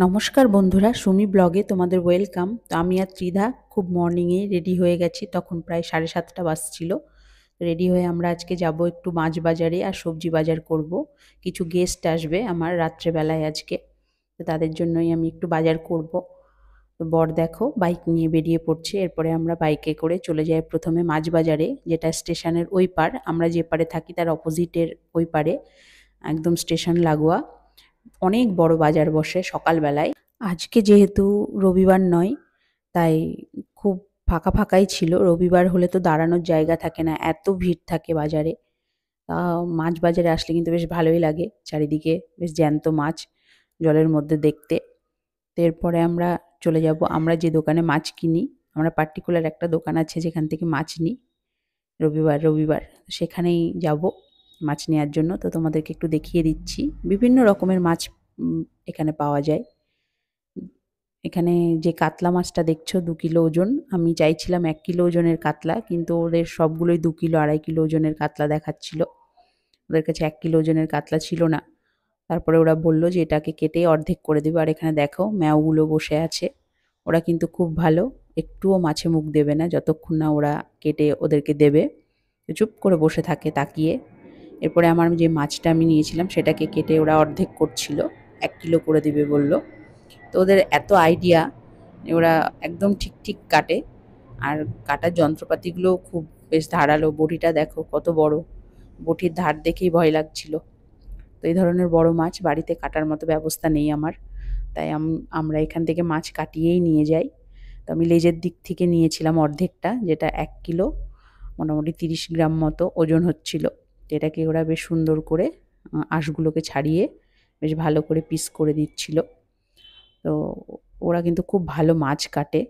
নমস্কার বন্ধুরা, সুমি ব্লগে তোমাদের ওয়েলকাম। তো আমি আর ত্রিধা খুব মর্নিংয়ে রেডি হয়ে গেছি, তখন প্রায় 7:30 বাজছিল। রেডি হয়ে আমরা আজকে যাব একটু মাছ বাজারে আর সবজি বাজার করব। কিছু গেস্ট আসবে আমার রাত্রেবেলায় আজকে, তো তাদের জন্যই আমি একটু বাজার করব। তো বর দেখো বাইক নিয়ে বেরিয়ে পড়ছে, এরপরে আমরা বাইকে করে চলে যাই প্রথমে মাছ বাজারে, যেটা স্টেশনের ওই পার, আমরা যে পারে থাকি তার অপোজিটের ওই পারে, একদম স্টেশন লাগোয়া। অনেক বড় বাজার বসে সকালবেলায়। আজকে যেহেতু রবিবার নয়, তাই খুব ফাঁকা ফাঁকাই ছিল। রবিবার হলে তো দাঁড়ানোর জায়গা থাকে না, এত ভিড় থাকে বাজারে। মাছ বাজারে আসলে কিন্তু বেশ ভালোই লাগে, চারিদিকে বেশ জ্যান্ত মাছ জলের মধ্যে দেখতে। তো এরপরে আমরা চলে যাব আমরা যে দোকানে মাছ কিনি। আমরা পার্টিকুলার একটা দোকান আছে যেখান থেকে মাছ নিই রবিবার রবিবার, সেখানেই যাব মাছ নেওয়ার জন্য। তো তোমাদেরকে একটু দেখিয়ে দিচ্ছি, বিভিন্ন রকমের মাছ এখানে পাওয়া যায়। এখানে যে কাতলা মাছটা দেখছো 2 কিলো ওজন, আমি চাইছিলাম 1 কিলো ওজনের কাতলা, কিন্তু ওদের সবগুলোই 2 কিলো 2.5 কিলো ওজনের কাতলা দেখাচ্ছিল। ওদের কাছে 1 কিলো ওজনের কাতলা ছিল না। তারপরে ওরা বলল যে এটাকে কেটে অর্ধেক করে দেবে। আর এখানে দেখো ম্যাওগুলো বসে আছে, ওরা কিন্তু খুব ভালো, একটুও মাছে মুখ দেবে না যতক্ষণ না ওরা কেটে ওদেরকে দেবে। চুপ করে বসে থাকে তাকিয়ে। এরপরে আমার যে মাছটা আমি নিয়েছিলাম সেটাকে কেটে ওরা অর্ধেক করছিল, 1 কিলো করে দিবে বলল। তো ওদের এত আইডিয়া, ওরা একদম ঠিক ঠিক কাটে। আর কাটার যন্ত্রপাতিগুলোও খুব বেশ ধারালো। বটিটা দেখো কত বড়, বটির ধার দেখেই ভয় লাগছিল। তো এই ধরনের বড় মাছ বাড়িতে কাটার মতো ব্যবস্থা নেই আমার, তাই আমরা এখান থেকে মাছ কাটিয়েই নিয়ে যাই। তো আমি লেজের দিক থেকে নিয়েছিলাম অর্ধেকটা, যেটা 1 কিলো মোটামুটি 30 গ্রাম মতো ওজন হচ্ছিল। এটাকে ওরা বেশ সুন্দর করে আঁশগুলোকে ছাড়িয়ে বেশ ভালো করে পিস করে দিচ্ছিল। তো ওরা কিন্তু খুব ভালো মাছ কাটে,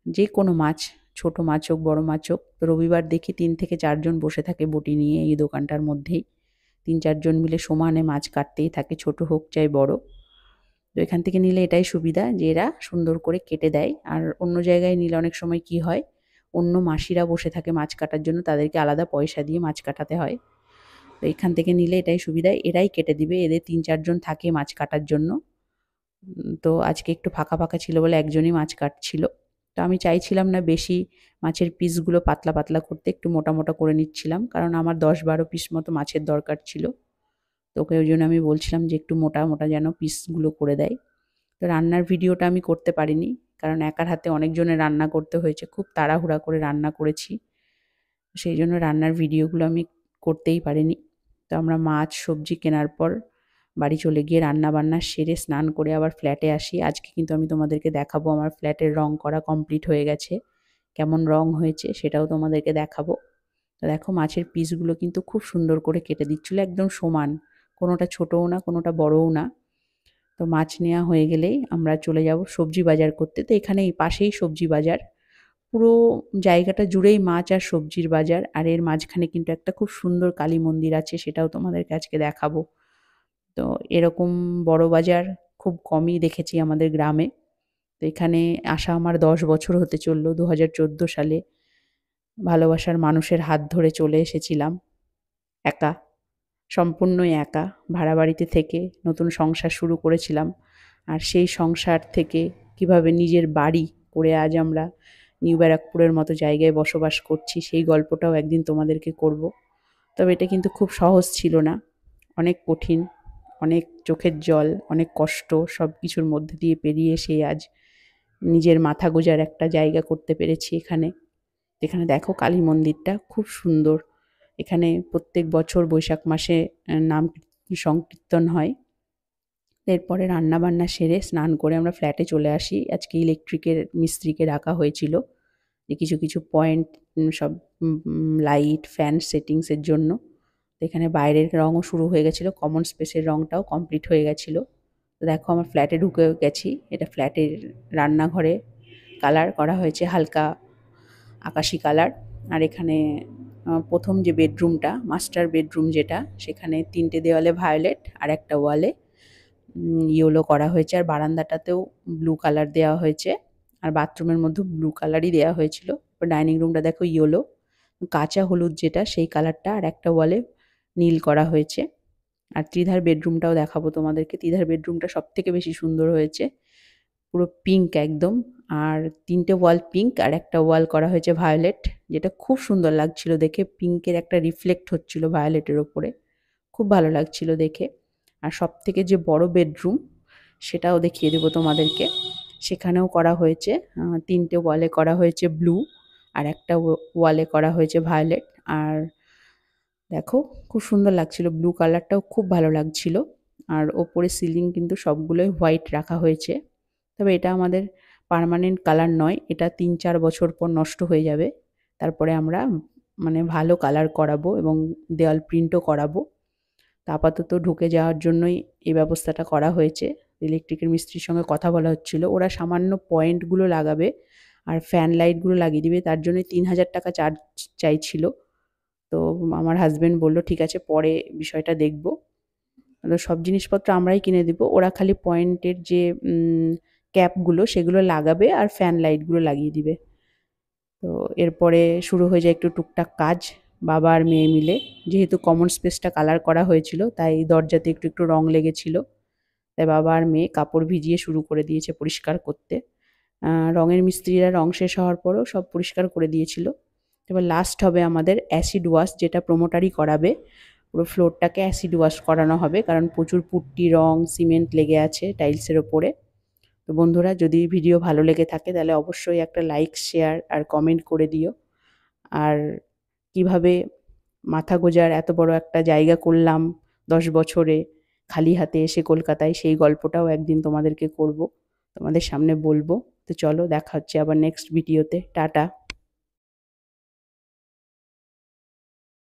যে কোনো মাছ, ছোট মাছ হোক বড় মাছ হোক। তো রবিবার দেখি 3 থেকে 4 জন বসে থাকে বটি নিয়ে এই দোকানটার মধ্যেই। 3-4 জন মিলে সমানে মাছ কাটতেই থাকে, ছোট হোক চাই বড়। তো এখান থেকে নিলে এটাই সুবিধা যে এরা সুন্দর করে কেটে দেয়। আর অন্য জায়গায় নিলে অনেক সময় কি হয়, অন্য মাসিরা বসে থাকে মাছ কাটার জন্য, তাদেরকে আলাদা পয়সা দিয়ে মাছ কাটাতে হয়। তো এখান থেকে নিলে এটাই সুবিধা, এরাই কেটে দিবে, এদের 3-4 জন থাকে মাছ কাটার জন্য। তো আজকে একটু ফাঁকা ফাঁকা ছিল বলে একজনই মাছ কাটছিল। তো আমি চাইছিলাম না বেশি মাছের পিসগুলো পাতলা পাতলা করতে, একটু মোটা মোটা করে নিচ্ছিলাম, কারণ আমার 10-12 পিস মতো মাছের দরকার ছিল। তো ওকে ওই জন্য আমি বলছিলাম যে একটু মোটা মোটা যেন পিসগুলো করে দেয়। তো রান্নার ভিডিওটা আমি করতে পারিনি, কারণ একার হাতে অনেকজনের রান্না করতে হয়েছে, খুব তাড়াহুড়া করে রান্না করেছি। সেই জন্য রান্নার ভিডিওগুলো আমি করতেই পারিনি। তো আমরা মাছ সবজি কেনার পর বাড়ি চলে গিয়ে রান্না বান্না সেরে স্নান করে আবার ফ্ল্যাটে আসি। আজকে কিন্তু আমি তোমাদেরকে দেখাবো আমার ফ্ল্যাটের রং করা কমপ্লিট হয়ে গেছে, কেমন রং হয়েছে সেটাও তোমাদেরকে দেখাবো। তো দেখো মাছের পিসগুলো কিন্তু খুব সুন্দর করে কেটে দিচ্ছিল, একদম সমান, কোনোটা ছোটও না কোনোটা বড়ও না। তো মাছ নেওয়া হয়ে গেলেই আমরা চলে যাব সবজি বাজার করতে। তো এখানে এই পাশেই সবজি বাজার, পুরো জায়গাটা জুড়েই মাছ আর সবজির বাজার। আর এর মাঝখানে কিন্তু একটা খুব সুন্দর কালী মন্দির আছে, সেটাও তোমাদেরকে আজকে দেখাবো। তো এরকম বড় বাজার খুব কমই দেখেছি আমাদের গ্রামে। তো এখানে আসা আমার 10 বছর হতে চললো। 2014 সালে ভালোবাসার মানুষের হাত ধরে চলে এসেছিলাম, একা, সম্পূর্ণই একা, ভাড়া বাড়িতে থেকে নতুন সংসার শুরু করেছিলাম। আর সেই সংসার থেকে কিভাবে নিজের বাড়ি করে আজ আমরা নিউ ব্যারাকপুরের মতো জায়গায় বসবাস করছি, সেই গল্পটাও একদিন তোমাদেরকে করব। তবে এটা কিন্তু খুব সহজ ছিল না, অনেক কঠিন, অনেক চোখের জল, অনেক কষ্ট, সব কিছুর মধ্যে দিয়ে পেরিয়ে এসে আজ নিজের মাথা গোঁজার একটা জায়গা করতে পেরেছি এখানে। এখানে দেখো কালী মন্দিরটা খুব সুন্দর। এখানে প্রত্যেক বছর বৈশাখ মাসে নাম সংকীর্তন হয়। এরপরে রান্নাবান্না সেরে স্নান করে আমরা ফ্ল্যাটে চলে আসি। আজকে ইলেকট্রিকের মিস্ত্রিকে ডাকা হয়েছিল, যে কিছু কিছু পয়েন্ট, সব লাইট ফ্যান সেটিংসের জন্য। তো এখানে বাইরের রঙও শুরু হয়ে গেছিলো, কমন স্পেসের রঙটাও কমপ্লিট হয়ে গেছিলো। তো দেখো আমার ফ্ল্যাটে ঢুকে গেছি, এটা ফ্ল্যাটের রান্নাঘরে কালার করা হয়েছে হালকা আকাশি কালার। আর এখানে প্রথম যে বেডরুমটা, মাস্টার বেডরুম যেটা, সেখানে 3টে দেওয়ালে ভায়োলেট আর একটা ওয়ালে ইয়েলো করা হয়েছে। আর বারান্দাটাতেও ব্লু কালার দেওয়া হয়েছে, আর বাথরুমের মধ্যেও ব্লু কালারই দেওয়া হয়েছিল। ডাইনিং রুমটা দেখো ইয়েলো, কাঁচা হলুদ যেটা সেই কালারটা, আর একটা ওয়ালে নীল করা হয়েছে। আর ত্রিধার বেডরুমটাও দেখাবো তোমাদেরকে। ত্রিধার বেডরুমটা সব থেকে বেশি সুন্দর হয়েছে, পুরো পিঙ্ক একদম। আর ৩টে ওয়াল পিঙ্ক আর একটা ওয়াল করা হয়েছে ভায়োলেট, যেটা খুব সুন্দর লাগছিল দেখে। পিঙ্কের একটা রিফ্লেক্ট হচ্ছিল ভায়োলেটের ওপরে, খুব ভালো লাগছিল দেখে। আর সবথেকে যে বড় বেডরুম, সেটাও দেখিয়ে দেবো তোমাদেরকে। সেখানেও করা হয়েছে ৩টে ওয়ালে করা হয়েছে ব্লু, আর একটা ওয়ালে করা হয়েছে ভায়োলেট। আর দেখো খুব সুন্দর লাগছিল, ব্লু কালারটাও খুব ভালো লাগছিল। আর ওপরে সিলিং কিন্তু সবগুলোই হোয়াইট রাখা হয়েছে। তবে এটা আমাদের পার্মানেন্ট কালার নয়, এটা ৩-৪ বছর পর নষ্ট হয়ে যাবে। তারপরে আমরা মানে ভালো কালার করাবো এবং দেওয়াল প্রিন্টও করাবো। তা আপাতত ঢুকে যাওয়ার জন্যই এই ব্যবস্থাটা করা হয়েছে। ইলেকট্রিকের মিস্ত্রির সঙ্গে কথা বলা হচ্ছিল, ওরা সামান্য পয়েন্টগুলো লাগাবে আর ফ্যান লাইটগুলো লাগিয়ে দিবে, তার জন্যই ৩,০০০ টাকা চার্জ চাইছিল। তো আমার হাজবেন্ড বলল ঠিক আছে, পরে বিষয়টা দেখব। তো সব জিনিসপত্র আমরাই কিনে দিব, ওরা খালি পয়েন্টের যে ক্যাপগুলো সেগুলো লাগাবে আর ফ্যান লাইটগুলো লাগিয়ে দিবে। তো এরপরে শুরু হয়ে যায় একটু টুকটাক কাজ, বাবা আর মেয়ে মিলে। যেহেতু কমন স্পেসটা কালার করা হয়েছিল, তাই দরজাতে একটু একটু রং লেগেছিল, তাই বাবা আর মেয়ে কাপড় ভিজিয়ে শুরু করে দিয়েছে পরিষ্কার করতে। রঙের মিস্ত্রিরা রং শেষ হওয়ার পরেও সব পরিষ্কার করে দিয়েছিল। এবার লাস্ট হবে আমাদের অ্যাসিড ওয়াশ, যেটা প্রোমোটারই করাবে। পুরো ফ্লোরটাকে অ্যাসিড ওয়াশ করানো হবে, কারণ প্রচুর পুট্টি, রং, সিমেন্ট লেগে আছে টাইলসের ওপরে। তো বন্ধুরা, যদি ভিডিও ভালো লেগে থাকে তাহলে অবশ্যই একটা লাইক, শেয়ার আর কমেন্ট করে দিও। আর কিভাবে মাথা গোঁজার এত বড় একটা জায়গা করলাম 10 বছরে খালি হাতে এসে কলকাতায়, সেই গল্পটাও একদিন তোমাদেরকে করব, তোমাদের সামনে বলবো। তো চলো, দেখা হচ্ছে আবার নেক্সট ভিডিওতে। টাটা।